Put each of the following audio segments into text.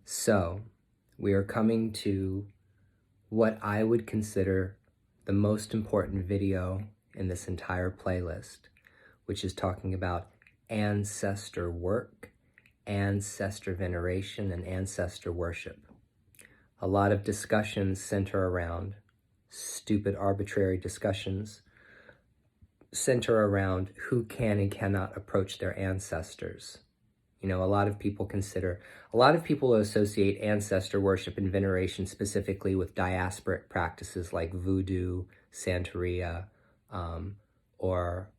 So, we are coming to what I would consider the most important video in this entire playlist, which is talking about ancestor work, ancestor veneration, and ancestor worship. A lot of discussions center around stupid, arbitrary discussions center around who can and cannot approach their ancestors. You know, a lot of people associate ancestor worship and veneration specifically with diasporic practices like voodoo, Santeria, or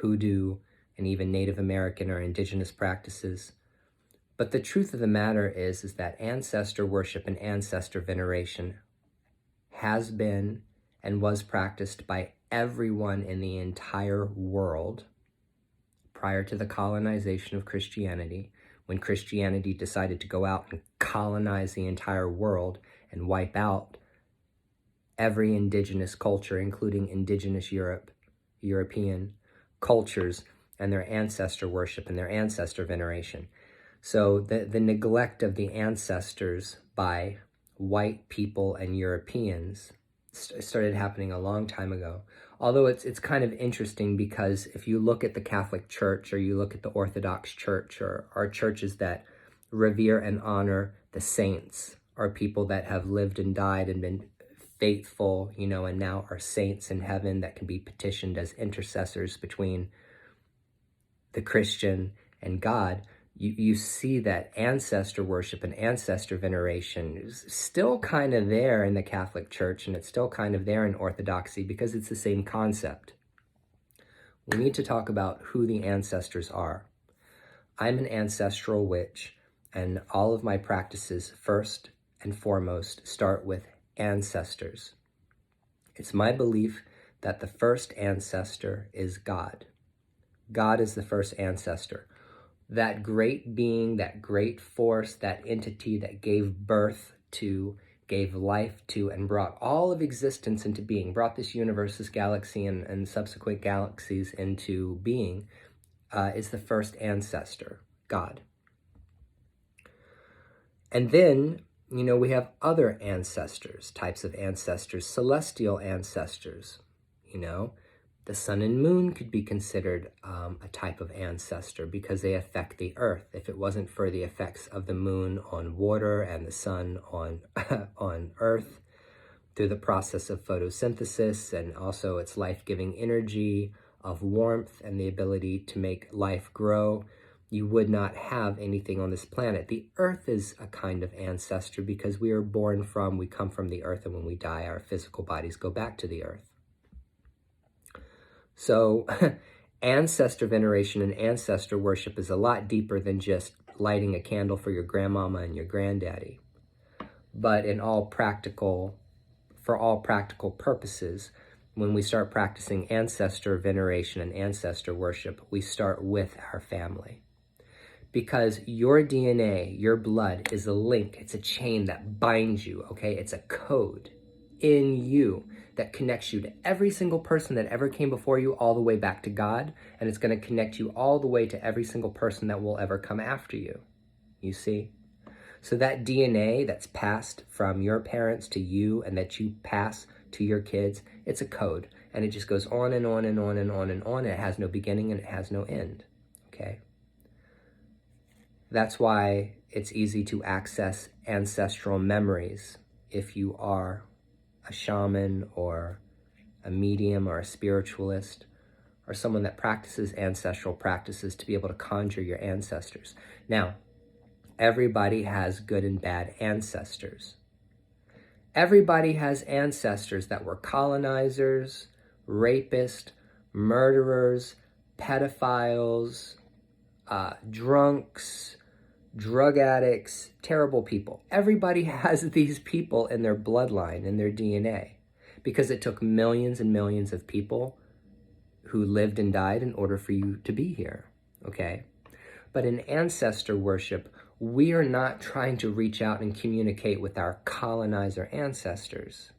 hoodoo, and even Native American or indigenous practices. But the truth of the matter is that ancestor worship and ancestor veneration has been and was practiced by everyone in the entire world prior to the colonization of Christianity, when Christianity decided to go out and colonize the entire world and wipe out every indigenous culture, including indigenous European cultures, and their ancestor worship and their ancestor veneration. So the neglect of the ancestors by white people and Europeans started happening a long time ago. Although it's kind of interesting, because if you look at the Catholic Church, or you look at the Orthodox Church, or our churches that revere and honor the saints, are people that have lived and died and been faithful, you know, and now are saints in heaven that can be petitioned as intercessors between the Christian and God. You see that ancestor worship and ancestor veneration is still kind of there in the Catholic Church, and it's still kind of there in Orthodoxy, because it's the same concept. We need to talk about who the ancestors are. I'm an ancestral witch, and all of my practices, first and foremost, start with ancestors. It's my belief that the first ancestor is God. God is the first ancestor. That great being, that great force, that entity that gave birth to, gave life to, and brought all of existence into being, brought this universe, this galaxy, and subsequent galaxies into being, is the first ancestor, God. And then, you know, we have other ancestors, types of ancestors, celestial ancestors, you know. The sun and moon could be considered a type of ancestor, because they affect the earth. If it wasn't for the effects of the moon on water and the sun on, on earth, through the process of photosynthesis and also its life-giving energy of warmth and the ability to make life grow, you would not have anything on this planet. The earth is a kind of ancestor, because we come from the earth, and when we die, our physical bodies go back to the earth. So ancestor veneration and ancestor worship is a lot deeper than just lighting a candle for your grandmama and your granddaddy. But for all practical purposes, when we start practicing ancestor veneration and ancestor worship, we start with our family. Because your DNA, your blood, is a link, it's a chain that binds you, okay? It's a code in you that connects you to every single person that ever came before you, all the way back to God, and it's going to connect you all the way to every single person that will ever come after you, you see? So that DNA that's passed from your parents to you, and that you pass to your kids, it's a code, and it just goes on and on and on and on and on, and it has no beginning and it has no end, okay? That's why it's easy to access ancestral memories if you are a shaman or a medium or a spiritualist or someone that practices ancestral practices, to be able to conjure your ancestors. Now, everybody has good and bad ancestors. Everybody has ancestors that were colonizers, rapists, murderers, pedophiles, drunks, drug addicts, terrible people. Everybody has these people in their bloodline, in their DNA, because it took millions and millions of people who lived and died in order for you to be here, okay? But in ancestor worship, we are not trying to reach out and communicate with our colonizer ancestors.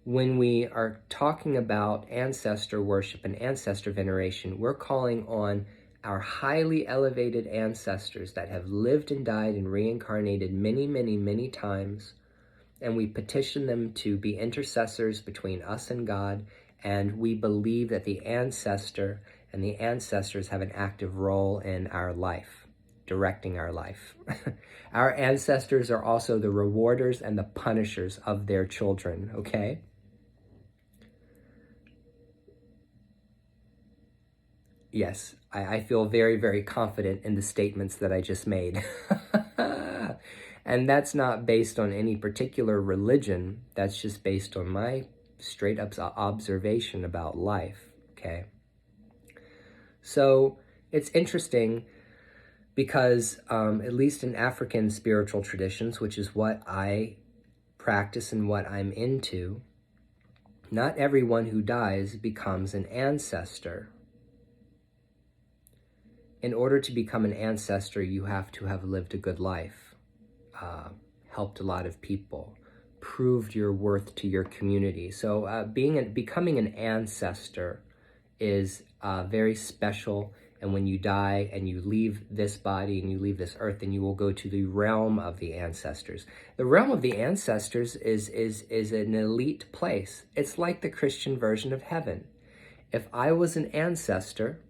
When we are talking about ancestor worship and ancestor veneration, we're calling on our highly elevated ancestors that have lived and died and reincarnated many, many, many times, and we petition them to be intercessors between us and God, and we believe that the ancestor and the ancestors have an active role in our life, directing our life. Our ancestors are also the rewarders and the punishers of their children, okay? Yes, I feel very, very confident in the statements that I just made. And that's not based on any particular religion. That's just based on my straight up observation about life, okay? So it's interesting because at least in African spiritual traditions, which is what I practice and what I'm into, not everyone who dies becomes an ancestor. In order to become an ancestor, you have to have lived a good life, helped a lot of people, proved your worth to your community. So becoming an ancestor is very special. And when you die and you leave this body and you leave this earth, then you will go to the realm of the ancestors. The realm of the ancestors is an elite place. It's like the Christian version of heaven. If I was an ancestor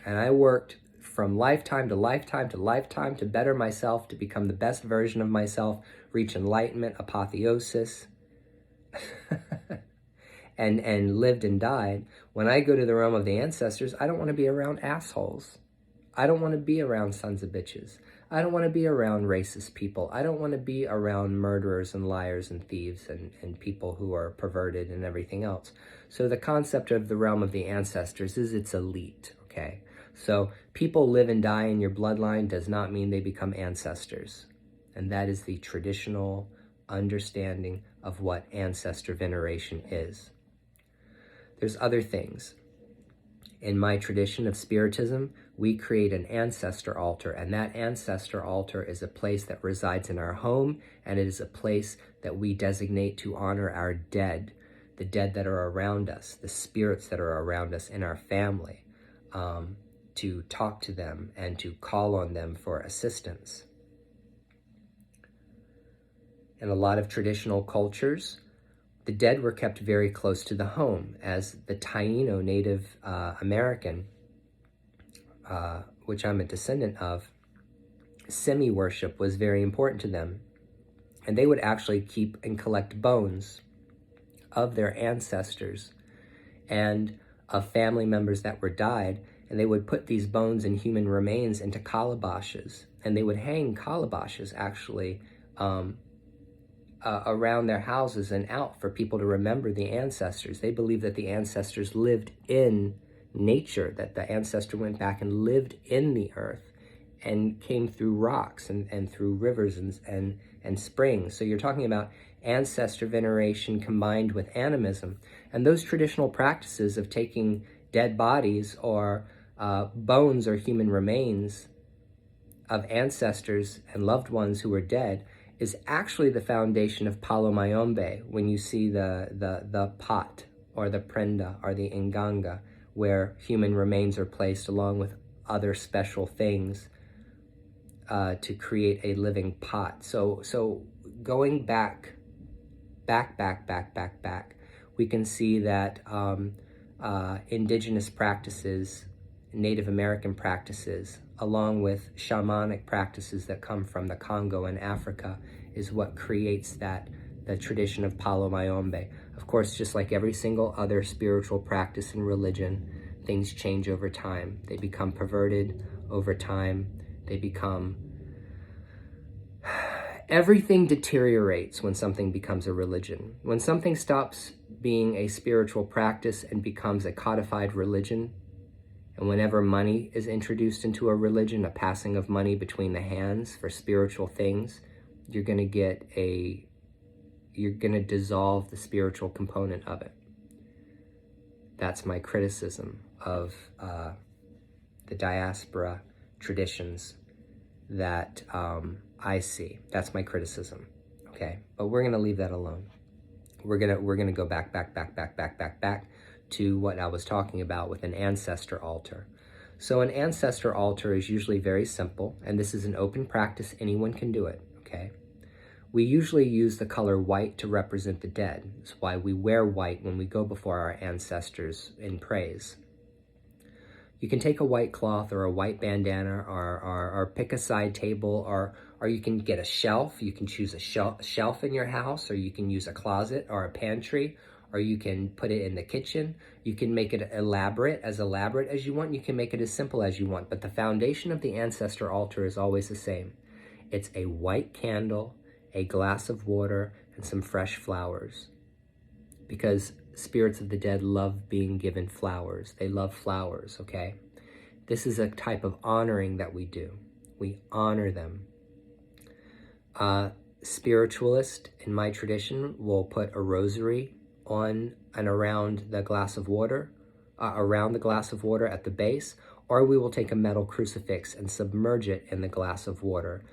and I worked from lifetime to lifetime to lifetime to better myself, to become the best version of myself, reach enlightenment, apotheosis, and lived and died, when I go to the realm of the ancestors, I don't want to be around assholes. I don't want to be around sons of bitches. I don't want to be around racist people. I don't want to be around murderers and liars and thieves and people who are perverted and everything else. So the concept of the realm of the ancestors is it's elite, okay? So people live and die in your bloodline does not mean they become ancestors. And that is the traditional understanding of what ancestor veneration is. There's other things. In my tradition of Spiritism, we create an ancestor altar, and that ancestor altar is a place that resides in our home, and it is a place that we designate to honor our dead, the dead that are around us, the spirits that are around us in our family, to talk to them and to call on them for assistance. In a lot of traditional cultures, the dead were kept very close to the home. As the Taino Native American, which I'm a descendant of, semi-worship was very important to them. And they would actually keep and collect bones of their ancestors and of family members that were died, and they would put these bones and human remains into calabashes, and they would hang calabashes actually around their houses and out for people to remember the ancestors. They believed that the ancestors lived in nature, that the ancestor went back and lived in the earth and came through rocks and through rivers and springs. So you're talking about ancestor veneration combined with animism. And those traditional practices of taking dead bodies or bones or human remains of ancestors and loved ones who were dead is actually the foundation of Palo Mayombe. When you see the pot or the prenda or the inganga, where human remains are placed along with other special things to create a living pot. So going back, we can see that indigenous practices, Native American practices, along with shamanic practices that come from the Congo and Africa, is what creates the tradition of Palo Mayombe. Of course, just like every single other spiritual practice and religion, things change over time. They become perverted over time. They become... Everything deteriorates when something becomes a religion. When something stops being a spiritual practice and becomes a codified religion, and whenever money is introduced into a religion, a passing of money between the hands for spiritual things, you're going to dissolve the spiritual component of it. That's my criticism of the diaspora traditions that I see. That's my criticism, okay? But we're going to leave that alone. We're gonna go back to what I was talking about with an ancestor altar. So an ancestor altar is usually very simple, and this is an open practice. Anyone can do it, okay? We usually use the color white to represent the dead. That's why we wear white when we go before our ancestors in praise. You can take a white cloth or a white bandana or pick a side table, or you can get a shelf. You can choose a shelf in your house, or you can use a closet or a pantry, or you can put it in the kitchen. You can make it elaborate as you want. You can make it as simple as you want. But the foundation of the ancestor altar is always the same. It's a white candle, a glass of water, and some fresh flowers. Because spirits of the dead love being given flowers. They love flowers, okay? This is a type of honoring that we do. We honor them. Spiritualist, in my tradition, will put a rosary on and around the glass of water, at the base, or we will take a metal crucifix and submerge it in the glass of water,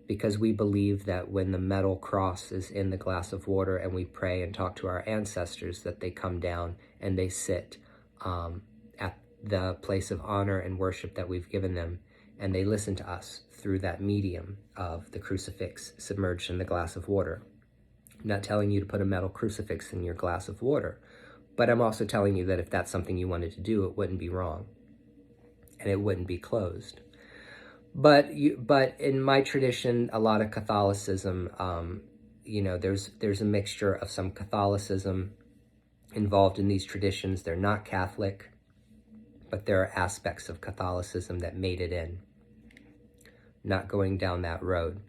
because we believe that when the metal cross is in the glass of water and we pray and talk to our ancestors, that they come down and they sit at the place of honor and worship that we've given them, and they listen to us through that medium of the crucifix submerged in the glass of water. I'm not telling you to put a metal crucifix in your glass of water, but I'm also telling you that if that's something you wanted to do, it wouldn't be wrong, and it wouldn't be closed. But in my tradition, a lot of Catholicism, there's a mixture of some Catholicism involved in these traditions. They're not Catholic, but there are aspects of Catholicism that made it in. Not going down that road.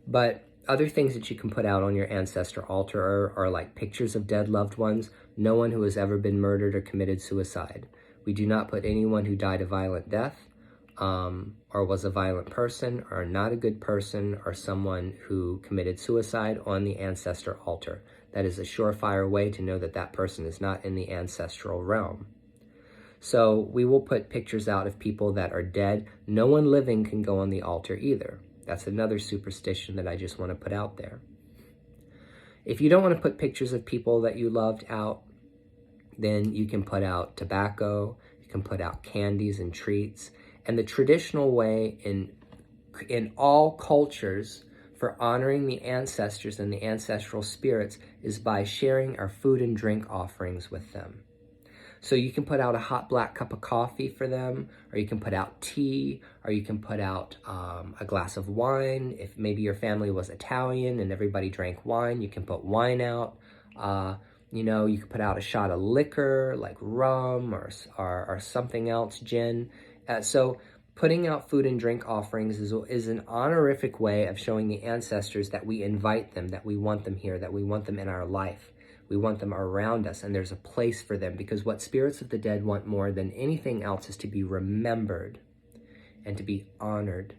But other things that you can put out on your ancestor altar are like pictures of dead loved ones, no one who has ever been murdered or committed suicide. We do not put anyone who died a violent death, or was a violent person, or not a good person, or someone who committed suicide on the ancestor altar. That is a surefire way to know that that person is not in the ancestral realm. So we will put pictures out of people that are dead. No one living can go on the altar either. That's another superstition that I just want to put out there. If you don't want to put pictures of people that you loved out, then you can put out tobacco, you can put out candies and treats. And the traditional way in all cultures for honoring the ancestors and the ancestral spirits is by sharing our food and drink offerings with them. So you can put out a hot black cup of coffee for them, or you can put out tea, or you can put out a glass of wine. If maybe your family was Italian and everybody drank wine, you can put wine out. You could put out a shot of liquor like rum or something else, gin. So putting out food and drink offerings is an honorific way of showing the ancestors that we invite them, that we want them here, that we want them in our life. We want them around us, and there's a place for them, because what spirits of the dead want more than anything else is to be remembered and to be honored.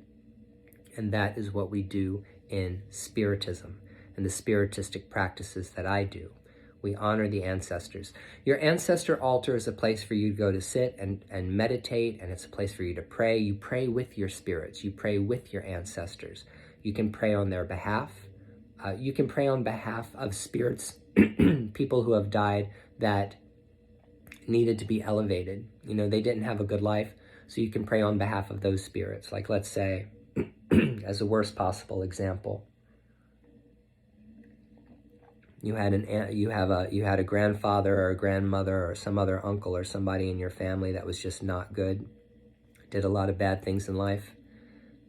And that is what we do in Spiritism and the Spiritistic practices that I do. We honor the ancestors. Your ancestor altar is a place for you to go to sit and meditate, and it's a place for you to pray. You pray with your spirits. You pray with your ancestors. You can pray on their behalf. You can pray on behalf of spirits, people who have died that needed to be elevated. They didn't have a good life, so you can pray on behalf of those spirits. Like, let's say, as a worst possible example, you had a grandfather or a grandmother or some other uncle or somebody in your family that was just not good, did a lot of bad things in life,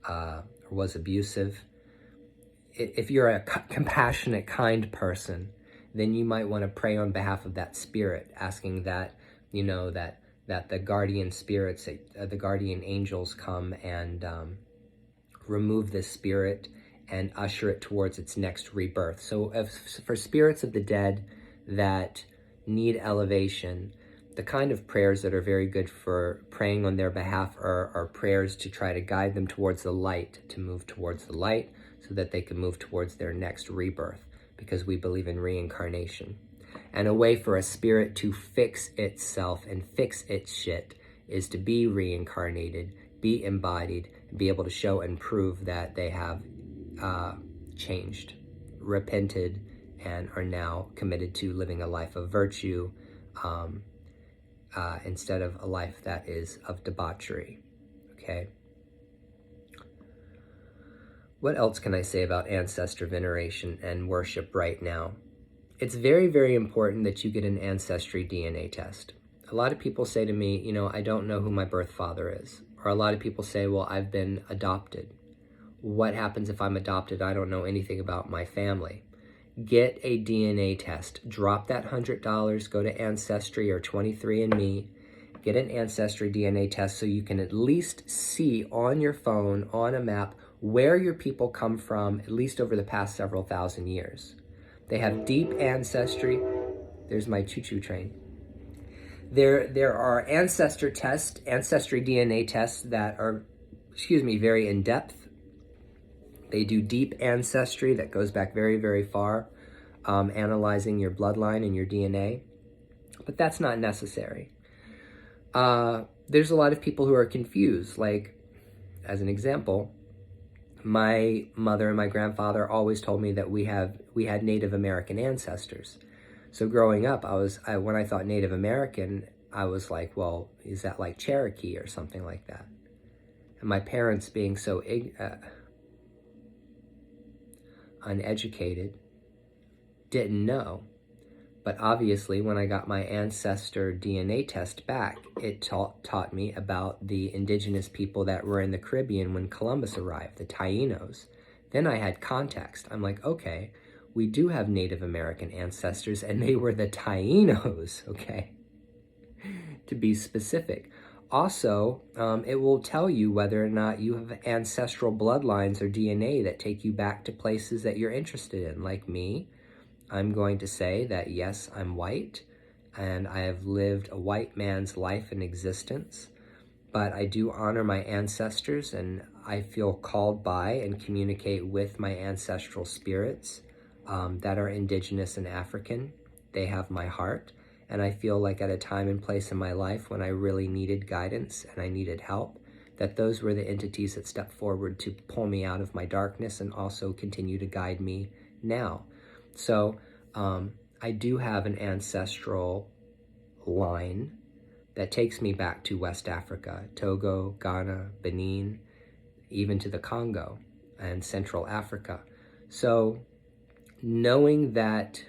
or was abusive. If you're a compassionate, kind person, then you might want to pray on behalf of that spirit, asking that, that the guardian spirits, the guardian angels come and remove this spirit and usher it towards its next rebirth. So for spirits of the dead that need elevation, the kind of prayers that are very good for praying on their behalf are prayers to try to guide them towards the light, to move towards the light so that they can move towards their next rebirth, because we believe in reincarnation. And a way for a spirit to fix itself and fix its shit is to be reincarnated, be embodied, and be able to show and prove that they have changed, repented, and are now committed to living a life of virtue, instead of a life that is of debauchery, okay? What else can I say about ancestor veneration and worship right now? It's very, very important that you get an ancestry DNA test. A lot of people say to me, you know, I don't know who my birth father is. Or a lot of people say, well, I've been adopted. What happens if I'm adopted? I don't know anything about my family. Get a DNA test. Drop that $100, go to Ancestry or 23andMe, get an Ancestry DNA test so you can at least see on your phone, on a map, where your people come from, at least over the past several thousand years. They have deep ancestry. There's my choo-choo train. There are ancestor tests, ancestry DNA tests that are, very in-depth. They do deep ancestry that goes back very, very far, analyzing your bloodline and your DNA. But that's not necessary. There's a lot of people who are confused. Like, as an example, my mother and my grandfather always told me that we had Native American ancestors. So growing up, when I thought Native American, I was like, well, is that like Cherokee or something like that? And my parents, being so uneducated, didn't know. But obviously, when I got my Ancestor DNA test back, it taught me about the indigenous people that were in the Caribbean when Columbus arrived, the Taínos. Then I had context. I'm like, okay, we do have Native American ancestors, and they were the Taínos, okay? To be specific. Also, it will tell you whether or not you have ancestral bloodlines or DNA that take you back to places that you're interested in, like me. I'm going to say that, yes, I'm white, and I have lived a white man's life and existence, but I do honor my ancestors, and I feel called by and communicate with my ancestral spirits that are indigenous and African. They have my heart, and I feel like at a time and place in my life when I really needed guidance and I needed help, that those were the entities that stepped forward to pull me out of my darkness and also continue to guide me now. So I do have an ancestral line that takes me back to West Africa, Togo, Ghana, Benin, even to the Congo and Central Africa. So knowing that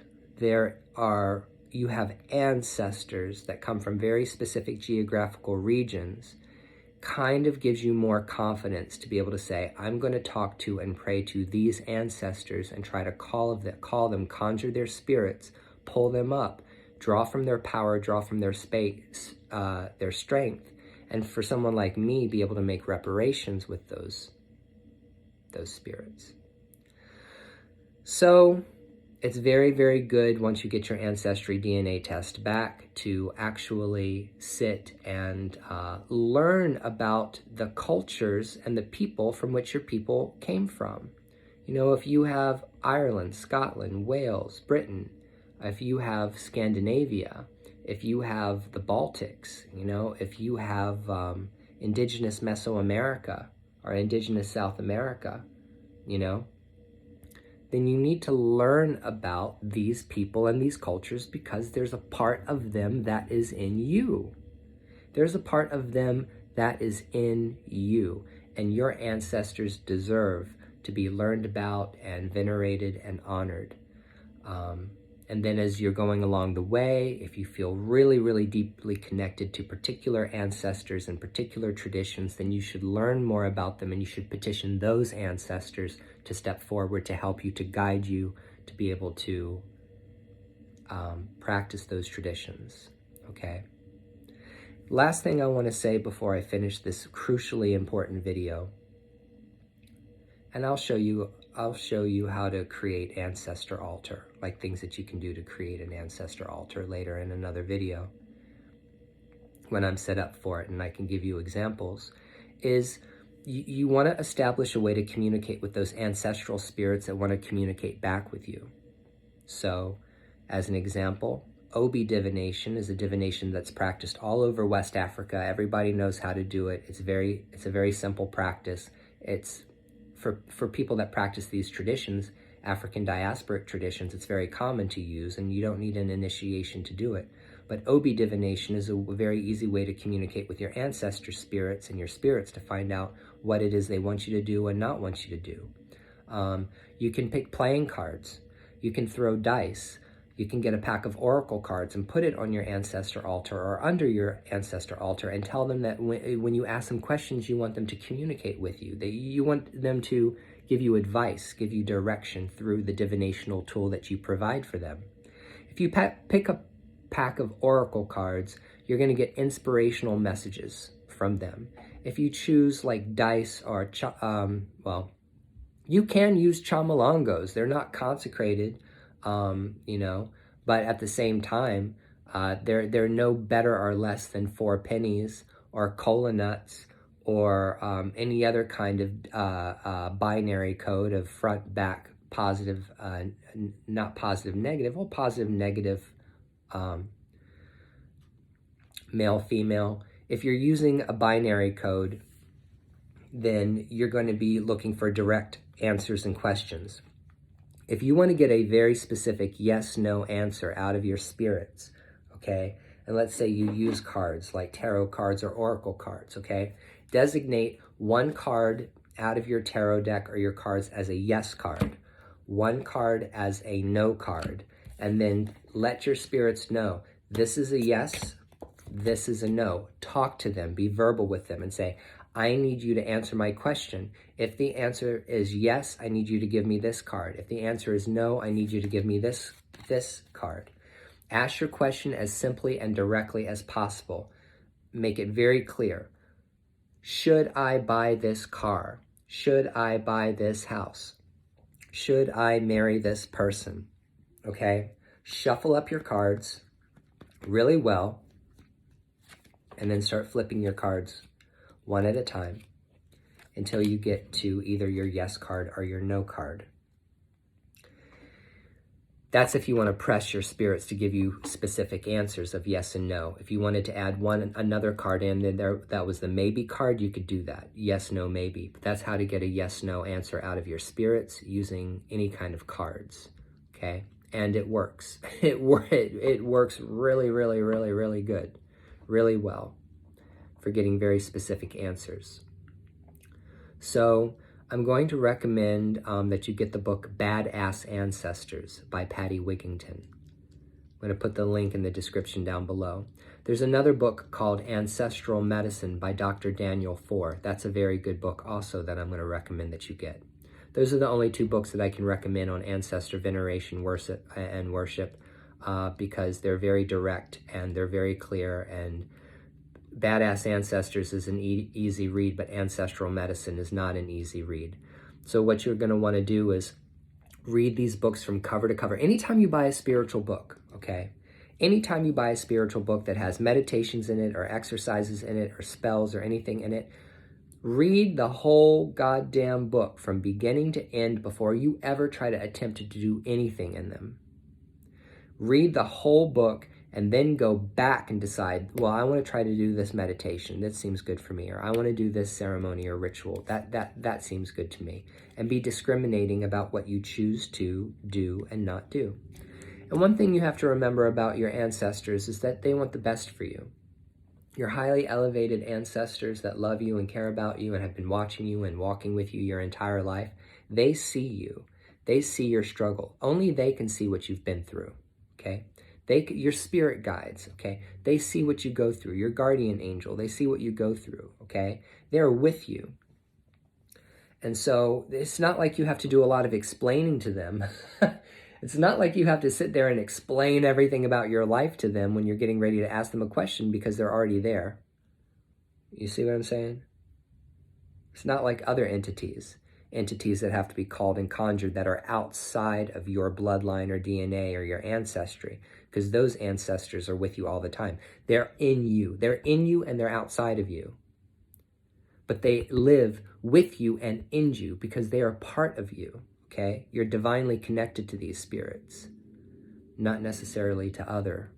you have ancestors that come from very specific geographical regions kind of gives you more confidence to be able to say, I'm going to talk to and pray to these ancestors and try to call them, conjure their spirits, pull them up, draw from their power, draw from their space, their strength, and for someone like me, be able to make reparations with those spirits. So it's very, very good once you get your Ancestry DNA test back to actually sit and learn about the cultures and the people from which your people came from. You know, if you have Ireland, Scotland, Wales, Britain, if you have Scandinavia, if you have the Baltics, you know, if you have indigenous Mesoamerica or indigenous South America, you know, then you need to learn about these people and these cultures because there's a part of them that is in you. There's a part of them that is in you, and your ancestors deserve to be learned about and venerated and honored. And then as you're going along the way, if you feel really, really deeply connected to particular ancestors and particular traditions, then you should learn more about them and you should petition those ancestors to step forward to help you, to guide you, to be able to practice those traditions, okay? Last thing I want to say before I finish this crucially important video, and I'll show you how to create Ancestor altar, like things that you can do to create an Ancestor altar later in another video when I'm set up for it, and I can give you examples, is you want to establish a way to communicate with those ancestral spirits that want to communicate back with you. So, as an example, Obi divination is a divination that's practiced all over West Africa. Everybody knows how to do it. It's a very simple practice. It's for people that practice these traditions, African diasporic traditions, it's very common to use, and you don't need an initiation to do it. But obi divination is a very easy way to communicate with your ancestor spirits and your spirits to find out what it is they want you to do and not want you to do. You can pick playing cards. You can throw dice. You can get a pack of oracle cards and put it on your ancestor altar or under your ancestor altar and tell them that when you ask them questions, you want them to communicate with you. You want them to give you advice, give you direction through the divinational tool that you provide for them. If you pick a pack of oracle cards, you're going to get inspirational messages from them. If you choose like dice or, well, you can use chamalongos. They're not consecrated, you know, but at the same time, they're no better or less than 4 pennies or cola nuts or any other kind of binary code of front, back, positive, not positive, negative, well, positive, negative, male, female. If you're using a binary code, then you're going to be looking for direct answers and questions. If you want to get a very specific yes, no answer out of your spirits, okay, and let's say you use cards like tarot cards or oracle cards, okay, designate one card out of your tarot deck or your cards as a yes card, one card as a no card, and then let your spirits know this is a yes, this is a no. Talk to them, be verbal with them and say, I need you to answer my question. If the answer is yes, I need you to give me this card. If the answer is no, I need you to give me this card. Ask your question as simply and directly as possible. Make it very clear. Should I buy this car? Should I buy this house? Should I marry this person? Okay? Shuffle up your cards really well and then start flipping your cards one at a time until you get to either your yes card or your no card. That's if you want to press your spirits to give you specific answers of yes and no. If you wanted to add another card in, then that was the maybe card, you could do that. Yes, no, maybe. But that's how to get a yes, no answer out of your spirits using any kind of cards, okay? And it works. It works really, really, really, really good, really well for getting very specific answers. So I'm going to recommend that you get the book Badass Ancestors by Patty Wigington. I'm going to put the link in the description down below. There's another book called Ancestral Medicine by Dr. Daniel Four. That's a very good book also that I'm going to recommend that you get. Those are the only 2 books that I can recommend on ancestor veneration and worship because they're very direct and they're very clear, and Badass Ancestors is an easy read, but Ancestral Medicine is not an easy read. So what you're going to want to do is read these books from cover to cover. Anytime you buy a spiritual book, okay? Anytime you buy a spiritual book that has meditations in it or exercises in it or spells or anything in it, read the whole goddamn book from beginning to end before you ever try to attempt to do anything in them. Read the whole book and then go back and decide, well, I want to try to do this meditation. That seems good for me. Or I want to do this ceremony or ritual. That seems good to me. And be discriminating about what you choose to do and not do. And one thing you have to remember about your ancestors is that they want the best for you. Your highly elevated ancestors that love you and care about you and have been watching you and walking with you your entire life, they see you. They see your struggle. Only they can see what you've been through, okay? Your spirit guides, okay? They see what you go through. Your guardian angel, they see what you go through, okay? They're with you. And so it's not like you have to do a lot of explaining to them. It's not like you have to sit there and explain everything about your life to them when you're getting ready to ask them a question because they're already there. You see what I'm saying? It's not like other entities that have to be called and conjured that are outside of your bloodline or DNA or your ancestry, because those ancestors are with you all the time. They're in you. They're in you and they're outside of you. But they live with you and in you because they are part of you. Okay, you're divinely connected to these spirits, not necessarily to other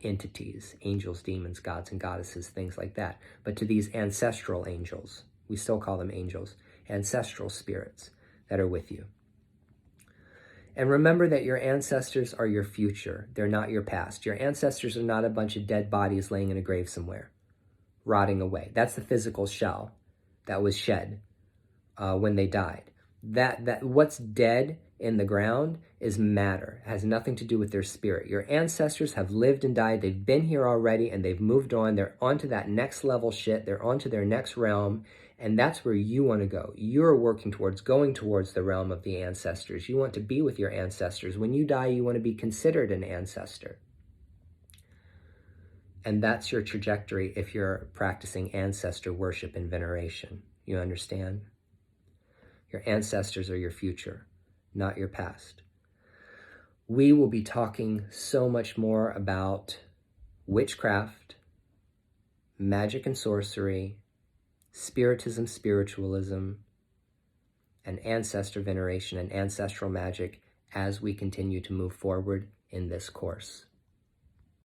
entities, angels, demons, gods and goddesses, things like that, but to these ancestral angels. We still call them angels, ancestral spirits that are with you. And remember that your ancestors are your future. They're not your past. Your ancestors are not a bunch of dead bodies laying in a grave somewhere, rotting away. That's the physical shell that was shed when they died. That what's dead in the ground is matter. It has nothing to do with their spirit. Your ancestors have lived and died. They've been here already and they've moved on. They're on to that next level shit. They're on to their next realm. And that's where you want to go. You're working towards going towards the realm of the ancestors. You want to be with your ancestors. When you die, you want to be considered an ancestor. And that's your trajectory if you're practicing ancestor worship and veneration. You understand? Your ancestors are your future, not your past. We will be talking so much more about witchcraft, magic and sorcery, spiritism, spiritualism, and ancestor veneration and ancestral magic as we continue to move forward in this course.